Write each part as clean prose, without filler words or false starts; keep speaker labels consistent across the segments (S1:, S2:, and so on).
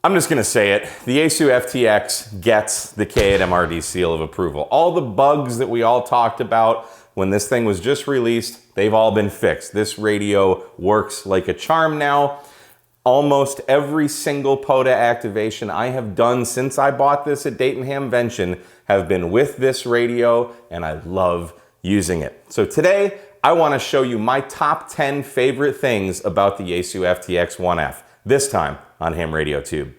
S1: I'm just gonna say it, the Yaesu FTX gets the K8MRD seal of approval. All the bugs that we all talked about when this thing was just released, they've all been fixed. This radio works like a charm now. Almost every single POTA activation I have done since I bought this at Dayton Hamvention have been with this radio, and I love using it. So today, I wanna show you my top 10 favorite things about the Yaesu FTX-1F, this time on Ham Radio Tube.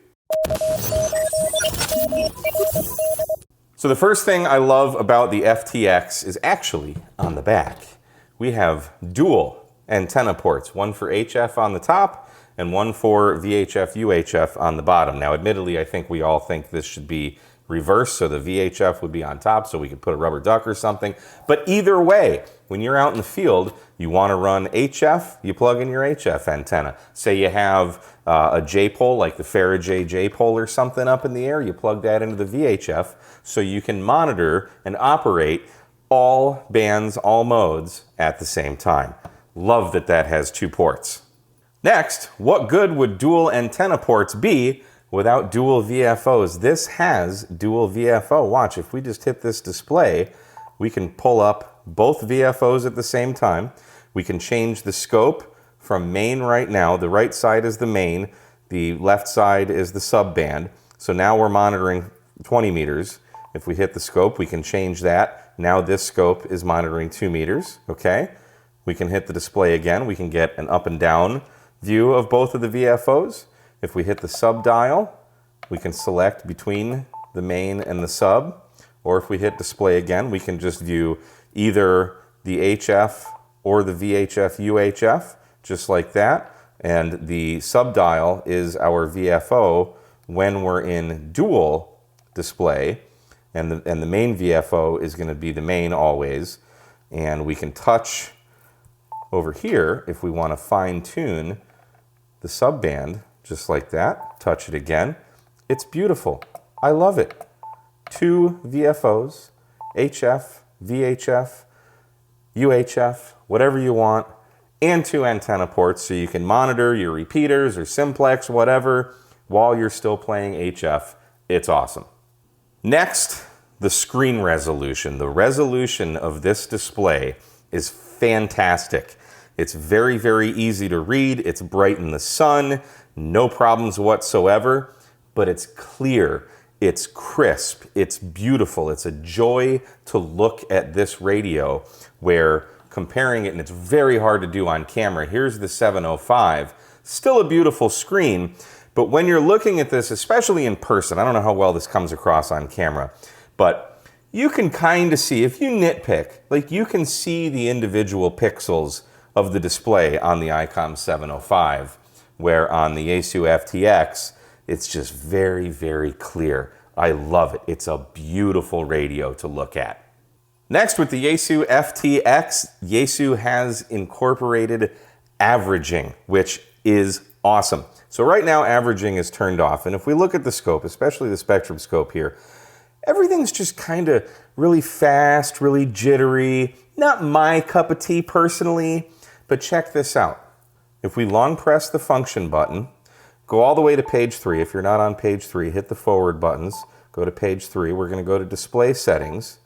S1: So the first thing I love about the FTX is actually on the back. We have dual antenna ports, one for HF on the top and one for VHF, UHF on the bottom. Now, admittedly, I think we all think this should be reversed, so the VHF would be on top so we could put a rubber duck or something. But either way, when you're out in the field, you want to run HF, you plug in your HF antenna. Say you have a J-pole, like the Faraday J-pole or something up in the air, you plug that into the VHF so you can monitor and operate all bands, all modes at the same time. Love that that has 2 ports. Next, what good would dual antenna ports be without dual VFOs? This has dual VFO. Watch, if we just hit this display, we can pull up both VFOs at the same time. We can change the scope from main right now. The right side is the main, the left side is the subband. So now we're monitoring 20 meters. If we hit the scope, we can change that. Now this scope is monitoring 2 meters, okay? We can hit the display again. We can get an up and down view of both of the VFOs. If we hit the sub dial, we can select between the main and the sub. Or if we hit display again, we can just view either the HF or the VHF UHF, just like that. And the sub dial is our VFO when we're in dual display. And the main VFO is going to be the main always. And we can touch over here if we want to fine tune the subband, just like that. Touch it again. It's beautiful. I love it. 2 VFOs, HF, VHF, UHF, whatever you want, and 2 antenna ports so you can monitor your repeaters or simplex, whatever, while you're still playing HF. It's awesome. Next, the screen resolution. The resolution of this display is fantastic. It's very, very easy to read. It's bright in the sun, no problems whatsoever, but it's clear, it's crisp, it's beautiful. It's a joy to look at this radio where comparing it, and it's very hard to do on camera. Here's the 705, still a beautiful screen, but when you're looking at this, especially in person, I don't know how well this comes across on camera, but you can kind of see, if you nitpick, like you can see the individual pixels of the display on the Icom 705, where on the Yaesu FTX, it's just very, very clear. I love it. It's a beautiful radio to look at. Next, with the Yaesu FTX, Yaesu has incorporated averaging, which is awesome. So right now, averaging is turned off. And if we look at the scope, especially the spectrum scope here, everything's just kind of really fast, really jittery. Not my cup of tea personally, but check this out. If we long press the function button, go all the way to page 3. If you're not on page 3, hit the forward buttons, go to page 3. We're going to go to display settings,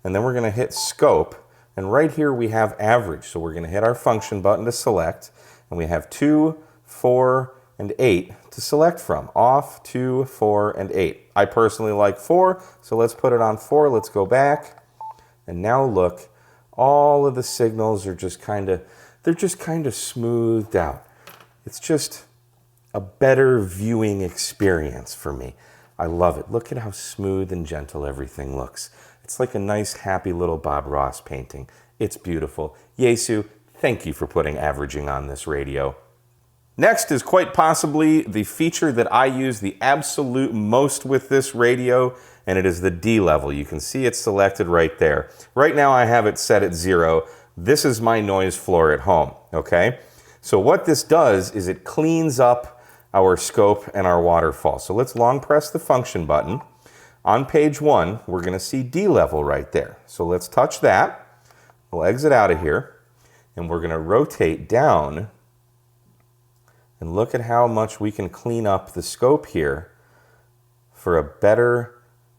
S1: and then we're going to hit scope. And right here we have average. So we're going to hit our function button to select, and we have 2, 4, and 8 to select from. Off, 2, 4, and 8. I personally like 4, so let's put it on 4. Let's go back. And now look, all of the signals are just kind of, they're just kind of smoothed out. It's just a better viewing experience for me. I love it. Look at how smooth and gentle everything looks. It's like a nice, happy little Bob Ross painting. It's beautiful. Yaesu, thank you for putting averaging on this radio. Next is quite possibly the feature that I use the absolute most with this radio, and it is the D level. You can see it's selected right there. Right now I have it set at 0. This is my noise floor at home, okay? So what this does is it cleans up our scope and our waterfall. So let's long press the function button. On page 1, we're gonna see D level right there. So let's touch that. We'll exit out of here, and we're gonna rotate down And look at how much we can clean up the scope here for a better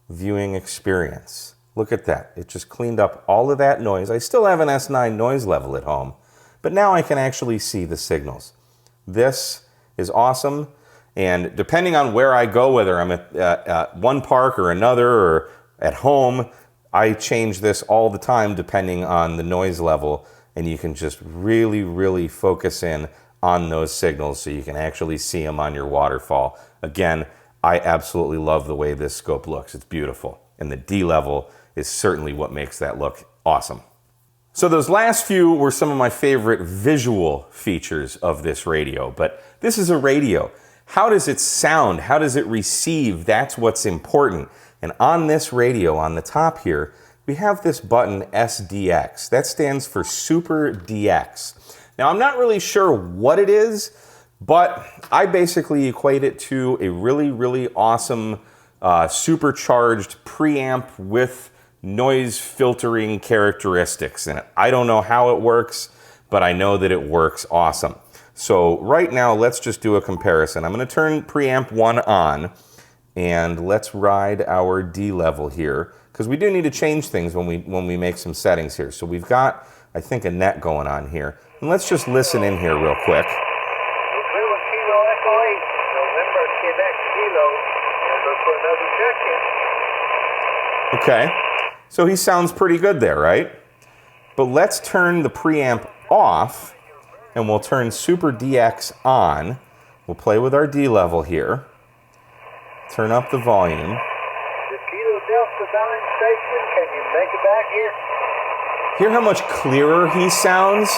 S1: viewing experience. Look at that. It just cleaned up all of that noise. I still have an S9 noise level at home, but now I can actually see the signals. This is awesome. And depending on where I go, whether I'm at one park or another or at home, I change this all the time depending on the noise level. And you can just really, really focus in on those signals so you can actually see them on your waterfall. Again, I absolutely love the way this scope looks. It's beautiful. And the D level is certainly what makes that look awesome. So those last few were some of my favorite visual features of this radio, but this is a radio. How does it sound? How does it receive? That's what's important. And on this radio, on the top here, we have this button SDX. That stands for Super DX. Now, I'm not really sure what it is, but I basically equate it to a really, really awesome supercharged preamp with noise filtering characteristics in it. I don't know how it works, but I know that it works awesome. So right now, let's just do a comparison. I'm going to turn preamp 1 on, and let's ride our D level here, because we do need to change things when we make some settings here. So we've got, I think, a net going on here. And let's just listen in here real quick. Okay, so he sounds pretty good there, right? But let's turn the preamp off, and we'll turn Super DX on. We'll play with our D level here. Turn up the volume. Hear how much clearer he sounds,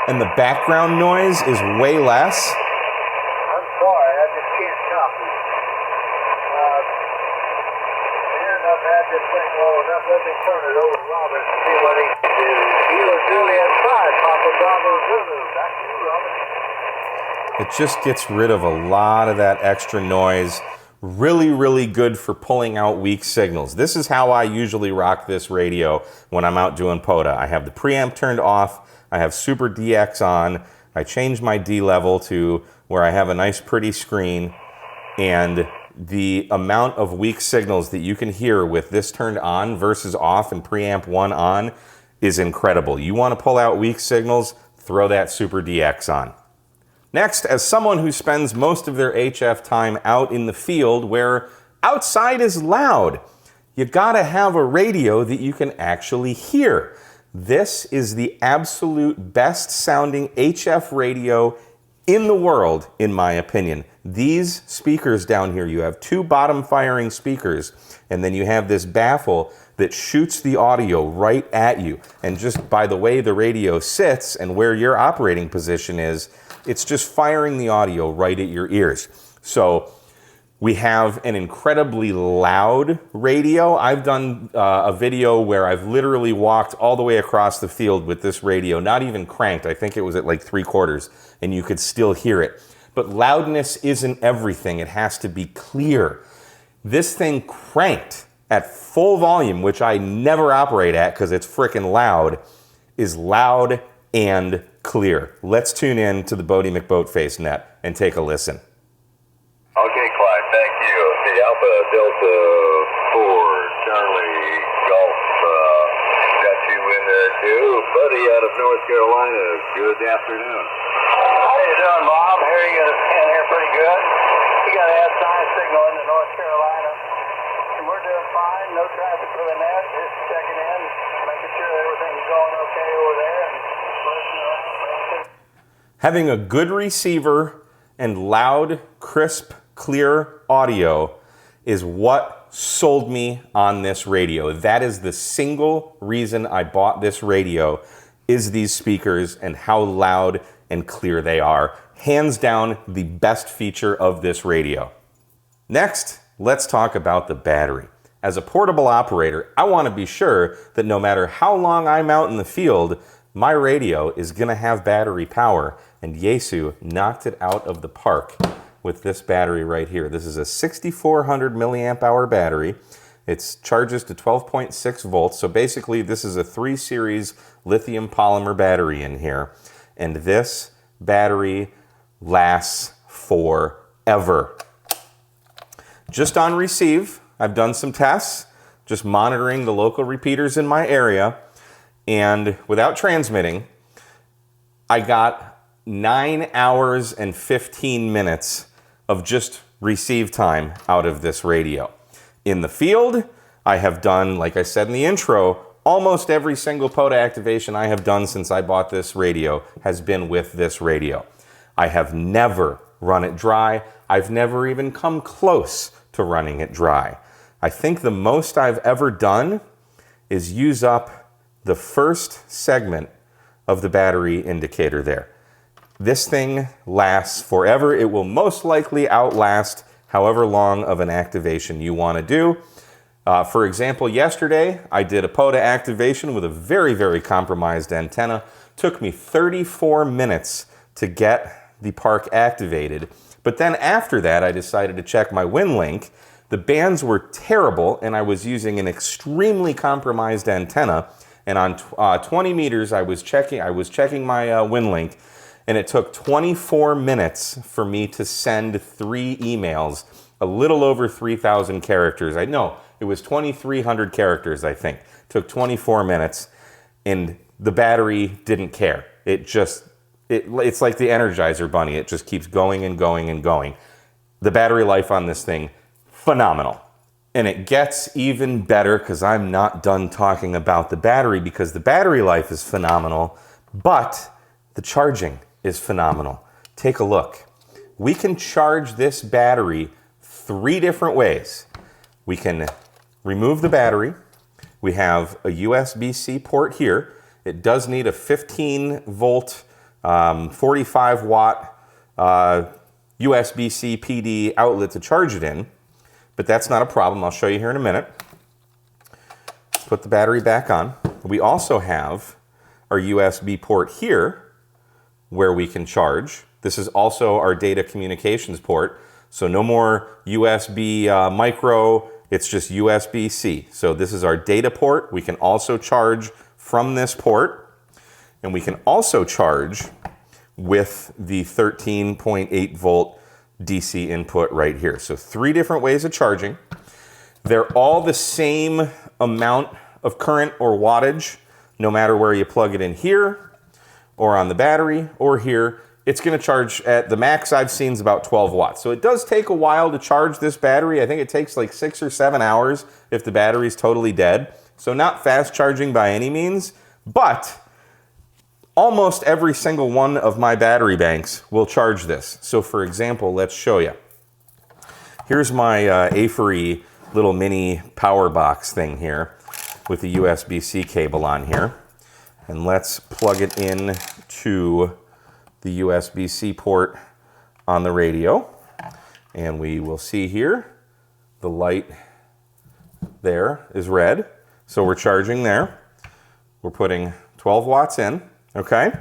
S1: and the background noise is way less.
S2: I'm sorry, I just can't stop it. I've had this thing long enough. Let me turn it over to Robert and see what he can do. Kilo Juliet 5, Papa Bravo Zulu. Back to you, Robert.
S1: It just gets rid of a lot of that extra noise. Really, really good for pulling out weak signals. This is how I usually rock this radio when I'm out doing POTA. I have the preamp turned off. I have Super DX on. I change my D level to where I have a nice pretty screen. And the amount of weak signals that you can hear with this turned on versus off and preamp 1 on is incredible. You want to pull out weak signals, throw that Super DX on. Next, as someone who spends most of their HF time out in the field where outside is loud, you gotta have a radio that you can actually hear. This is the absolute best sounding HF radio in the world, in my opinion. These speakers down here, you have 2 bottom firing speakers, and then you have this baffle that shoots the audio right at you. And just by the way the radio sits and where your operating position is, it's just firing the audio right at your ears. So we have an incredibly loud radio. I've done a video where I've literally walked all the way across the field with this radio, not even cranked. I think it was at like 3/4, and you could still hear it. But loudness isn't everything. It has to be clear. This thing cranked at full volume, which I never operate at because it's freaking loud, is loud and clear. Let's tune in to the Bodie McBoatface net and take a listen.
S2: Okay, Clyde, thank you. The Alpha Delta 4 Charlie Golf got you in there too. Buddy out of North Carolina, good afternoon. How you doing, Bob? Here you got a pin here pretty good. You got an S9 signal into North Carolina. And we're doing fine, no traffic for the net. Just checking in, making sure everything's going okay over there. And
S1: having a good receiver and loud, crisp, clear audio is what sold me on this radio. That is the single reason I bought this radio, is these speakers and how loud and clear they are. Hands down, the best feature of this radio. Next, let's talk about the battery. As a portable operator, I want to be sure that no matter how long I'm out in the field, my radio is going to have battery power, and Yaesu knocked it out of the park with this battery right here. This is a 6,400 milliamp hour battery. It charges to 12.6 volts, so basically this is a 3 series lithium polymer battery in here, and this battery lasts forever. Just on receive, I've done some tests, just monitoring the local repeaters in my area, and without transmitting, I got 9 hours and 15 minutes of just receive time out of this radio. In the field, I have done, like I said in the intro, almost every single POTA activation I have done since I bought this radio has been with this radio. I have never run it dry. I've never even come close to running it dry. I think the most I've ever done is use up the first segment of the battery indicator there. This thing lasts forever. It will most likely outlast however long of an activation you want to do. For example, yesterday I did a POTA activation with a very, very compromised antenna. Took me 34 minutes to get the park activated. But then after that, I decided to check my WinLink. The bands were terrible, and I was using an extremely compromised antenna. And on 20 meters, I was checking my WinLink, and it took 24 minutes for me to send 3 emails, a little over 3,000 characters. I know it was 2,300 characters, I think. Took 24 minutes, and the battery didn't care. It's like the Energizer Bunny. It just keeps going and going and going. The battery life on this thing, phenomenal. And it gets even better because I'm not done talking about the battery, because the battery life is phenomenal, but the charging is phenomenal. Take a look. We can charge this battery 3 different ways. We can remove the battery. We have a USB-C port here. It does need a 15 volt, 45 watt USB-C PD outlet to charge it in, but that's not a problem. I'll show you here in a minute. Put the battery back on. We also have our USB port here where we can charge. This is also our data communications port. So no more USB micro, it's just USB-C. So this is our data port. We can also charge from this port, and we can also charge with the 13.8 volt DC input right here. So 3 different ways of charging. They're all the same amount of current or wattage, no matter where you plug it in here, or on the battery, or here. It's going to charge at the max I've seen is about 12 watts. So it does take a while to charge this battery. I think it takes like 6 or 7 hours if the battery's totally dead. So not fast charging by any means, but almost every single one of my battery banks will charge this. So for example, let's show you. Here's my Afery little mini power box thing here with the USB-C cable on here. And let's plug it in to the USB-C port on the radio. And we will see here, the light there is red. So we're charging there. We're putting 12 watts in, okay?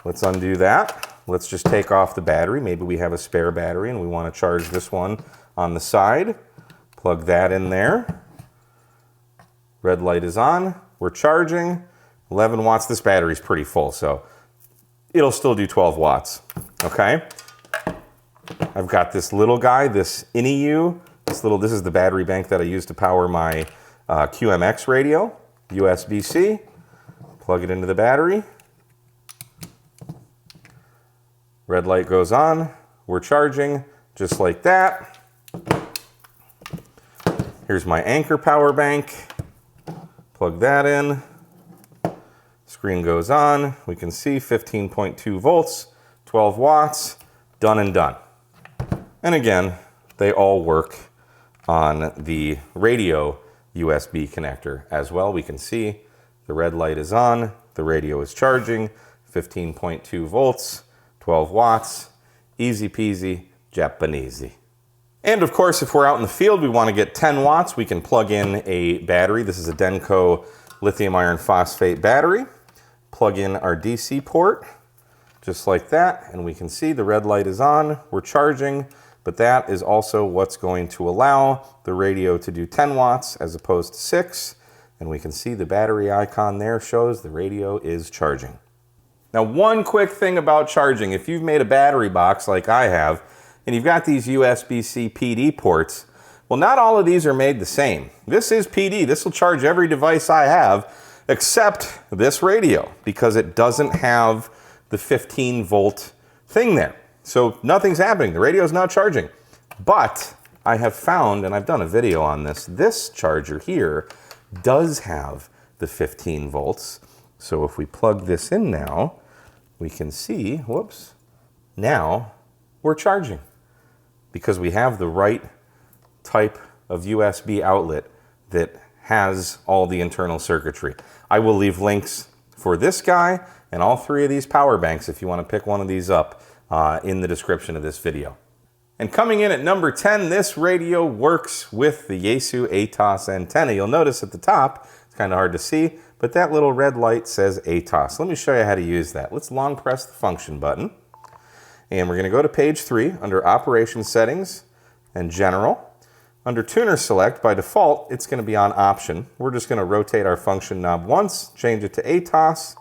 S1: Let's undo that. Let's just take off the battery. Maybe we have a spare battery and we want to charge this one on the side. Plug that in there. Red light is on. We're charging. 11 watts. This battery's pretty full, so it'll still do 12 watts, okay? I've got this little guy, this INEU. This is the battery bank that I use to power my QMX radio, USB-C. Plug it into the battery. Red light goes on. We're charging just like that. Here's my Anchor power bank. Plug that in. Screen goes on. We can see 15.2 volts, 12 watts, done and done. And again, they all work on the radio USB connector as well. We can see the red light is on, the radio is charging, 15.2 volts, 12 watts, easy peasy, Japanesey. And of course, if we're out in the field, we want to get 10 watts, we can plug in a battery. This is a Denko lithium iron phosphate battery. Plug in our DC port, just like that, and we can see the red light is on, we're charging, but that is also what's going to allow the radio to do 10 watts as opposed to 6, and we can see the battery icon there shows the radio is charging. Now, one quick thing about charging, if you've made a battery box like I have, and you've got these USB-C PD ports, well, not all of these are made the same. This is PD. This will charge every device I have except this radio because it doesn't have the 15 volt thing there. So nothing's happening. The radio's not charging. But I have found, and I've done a video on this charger here does have the 15 volts. So if we plug this in now, we can see, whoops, now we're charging because we have the right type of USB outlet that has all the internal circuitry. I will leave links for this guy and all three of these power banks if you want to pick one of these up in the description of this video. And coming in at number 10, this radio works with the Yaesu ATOS antenna. You'll notice at the top, it's kind of hard to see, but that little red light says ATOS. Let me show you how to use that. Let's long press the function button. And we're going to go to page 3 under Operation Settings and General. Under Tuner Select, by default, it's going to be on Option. We're just going to rotate our function knob once, change it to ATOS,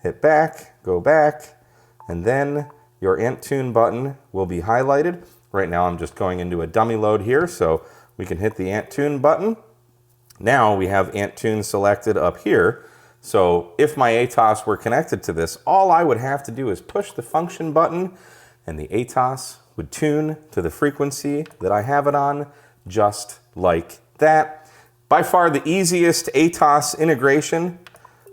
S1: hit back, go back, and then your Ant Tune button will be highlighted. Right now I'm just going into a dummy load here, so we can hit the Ant Tune button. Now we have Ant Tune selected up here. So if my ATOS were connected to this, all I would have to do is push the function button and the ATOS would tune to the frequency that I have it on, just like that. By far the easiest ATOS integration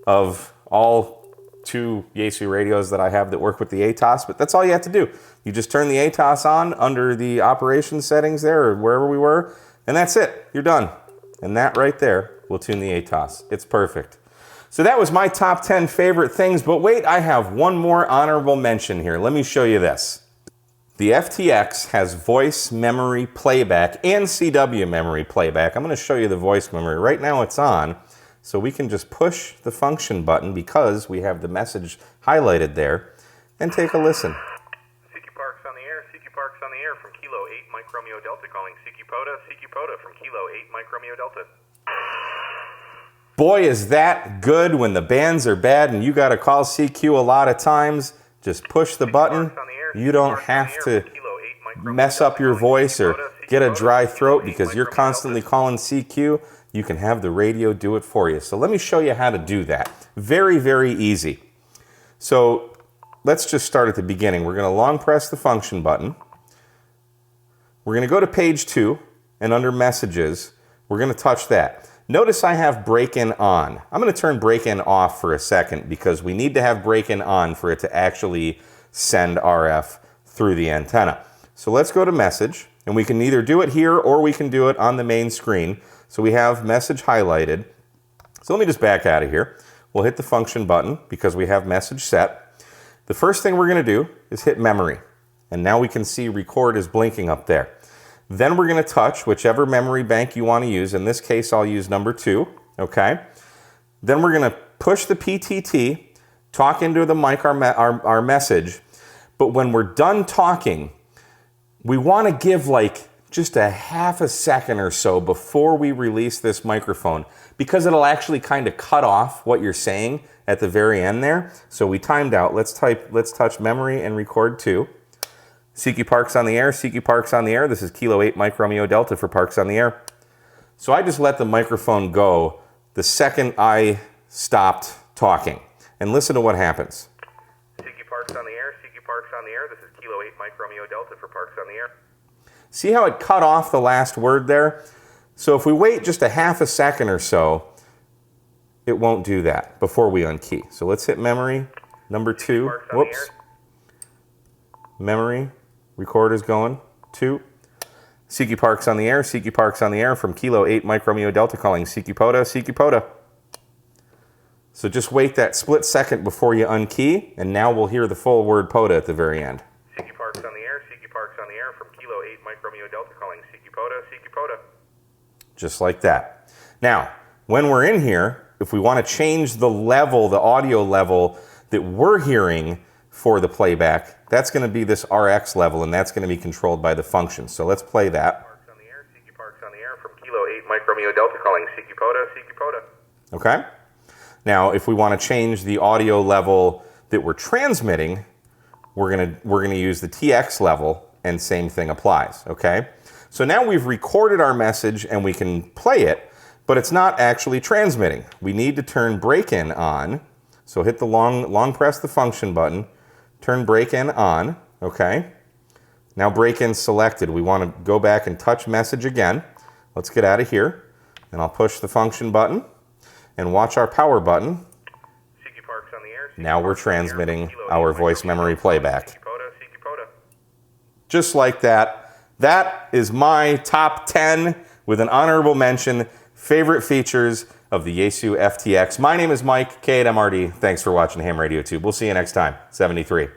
S1: of all 2 Yaesu radios that I have that work with the ATOS, but that's all you have to do. You just turn the ATOS on under the operation settings there or wherever we were, and that's it. You're done. And that right there will tune the ATOS. It's perfect. So that was my top 10 favorite things, but wait, I have one more honorable mention here. Let me show you this. The FTX has voice memory playback and CW memory playback. I'm going to show you the voice memory. Right now it's on, so we can just push the function button because we have the message highlighted there and take a listen.
S3: Gigaparts on the air, Gigaparts on the air from Kilo 8 Mike Romeo Delta calling POTA from Kilo 8 Mike Romeo Delta.
S1: Boy, is that good when the bands are bad and you got to call CQ a lot of times. Just push the button. You don't have to mess up your voice or get a dry throat because you're constantly calling CQ. You can have the radio do it for you. So let me show you how to do that. Very, very easy. So let's just start at the beginning. We're going to long press the function button. We're going to go to page 2, and under Messages, we're going to touch that. Notice I have break-in on. I'm going to turn break-in off for a second because we need to have break-in on for it to actually send RF through the antenna. So let's go to Message, and we can either do it here or we can do it on the main screen. So we have Message highlighted. So let me just back out of here. We'll hit the function button because we have Message set. The first thing we're going to do is hit Memory. And now we can see Record is blinking up there. Then we're going to touch whichever memory bank you want to use. In this case, I'll use number 2. Okay. Then we're going to push the PTT, talk into the mic our message. But when we're done talking, we want to give like just a half a second or so before we release this microphone because it'll actually kind of cut off what you're saying at the very end there. So we timed out. Let's touch Memory and Record 2. CQ Parks on the air, CQ Parks on the air. This is Kilo 8 Mike Romeo Delta for Parks on the air. So I just let the microphone go the second I stopped talking. And listen to what happens.
S3: CQ Parks on the air, CQ Parks on the air. This is Kilo 8 Mike Romeo Delta for Parks on the air.
S1: See how it cut off the last word there? So if we wait just a half a second or so, it won't do that before we unkey. So let's hit Memory, number 2. Whoops. Memory, Record is going. 2. CQ Parks on the air, CQ Parks on the air from Kilo 8 Mike Romeo Delta calling CQ POTA, CQ POTA. So just wait that split second before you unkey, and now we'll hear the full word POTA at the very end.
S3: CQ Parks on the air, CQ Parks on the air from Kilo 8 Mike Romeo Delta calling CQ POTA, CQ POTA.
S1: Just like that. Now, when we're in here, if we want to change the level, the audio level that we're hearing for the playback, that's going to be this RX level, and that's going to be controlled by the function. So let's play that.
S3: Parks on the air, CQ Parks on the air from Kilo 8 Mike Romeo Delta calling CQ POTA, CQ POTA.
S1: Okay? Now, if we want to change the audio level that we're transmitting, we're gonna use the TX level, and same thing applies, okay? So now we've recorded our message and we can play it, but it's not actually transmitting. We need to turn break-in on. So hit the long press the function button, turn break-in on, okay? Now break-in selected. We want to go back and touch message again. Let's get out of here. And I'll push the function button and watch our power button.
S3: Gigaparts on the air.
S1: Now we're transmitting our voice memory playback. Just like that. That is my top 10 with an honorable mention favorite features of the Yaesu FTX. My name is Mike, K8MRD. Thanks for watching Ham Radio Tube. We'll see you next time. 73.